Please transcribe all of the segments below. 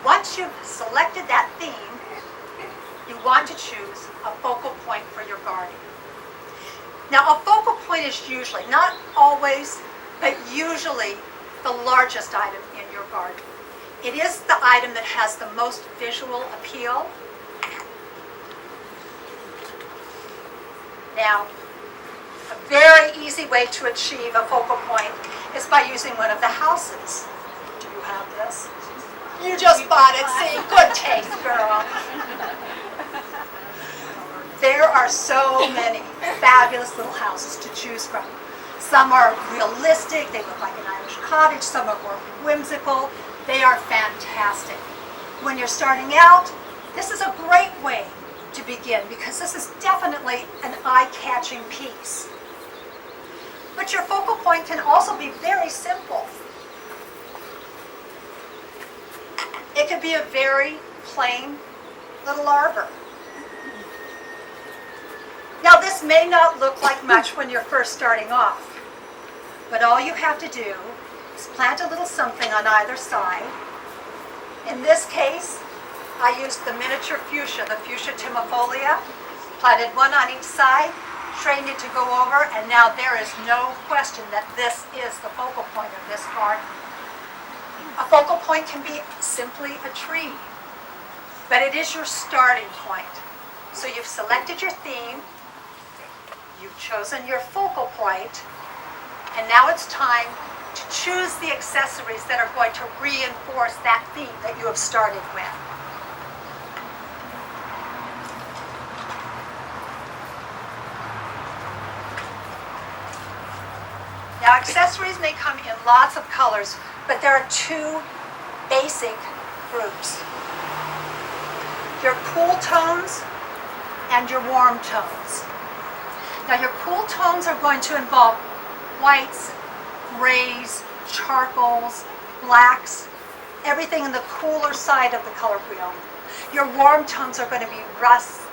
Once you've selected that theme, you want to choose a focal point for your garden. Now, a focal point is usually, not always, but usually the largest item in your garden. It is the item that has the most visual appeal. Now, a very easy way to achieve a focal point is by using one of the houses. Do you have this? You just bought it. See, good taste, girl. There are so many fabulous little houses to choose from. Some are realistic, they look like an Irish cottage, some are more whimsical. They are fantastic. When you're starting out, this is a great way to begin because this is definitely an eye-catching piece. But your focal point can also be very simple. It could be a very plain little arbor. Now, this may not look like much when you're first starting off, but all you have to do is plant a little something on either side. In this case, I used the miniature fuchsia, the Fuchsia timifolia, planted one on each side, trained it to go over, and now there is no question that this is the focal point of this garden. A focal point can be simply a tree, but it is your starting point. So you've selected your theme, you've chosen your focal point, and now it's time to choose the accessories that are going to reinforce that theme that you have started with. Now, accessories may come in lots of colors, but there are two basic groups. Your cool tones and your warm tones. Now, your cool tones are going to involve whites, grays, charcoals, blacks, everything in the cooler side of the color wheel. Your warm tones are going to be rusts,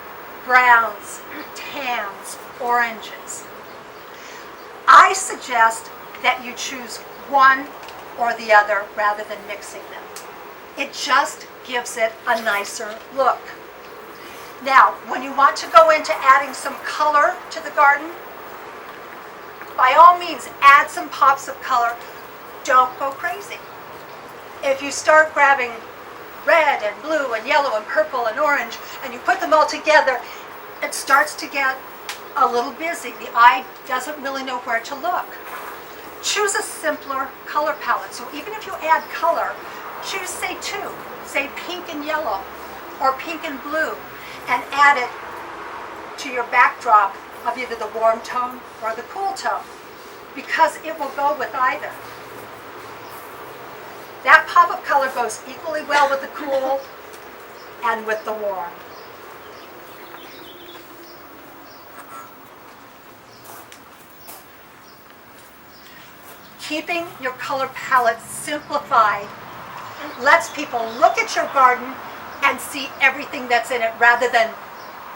browns, tans, oranges. I suggest that you choose one or the other rather than mixing them. It just gives it a nicer look. Now, when you want to go into adding some color to the garden, by all means, add some pops of color. Don't go crazy. If you start grabbing red and blue and yellow and purple and orange, and you put them all together, it starts to get a little busy. The eye doesn't really know where to look. Choose a simpler color palette. So even if you add color, choose, say, two. Say pink and yellow or pink and blue, and add it to your backdrop of either the warm tone or the cool tone, because it will go with either. That pop of color goes equally well with the cool and with the warm. Keeping your color palette simplified lets people look at your garden and see everything that's in it rather than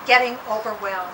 getting overwhelmed.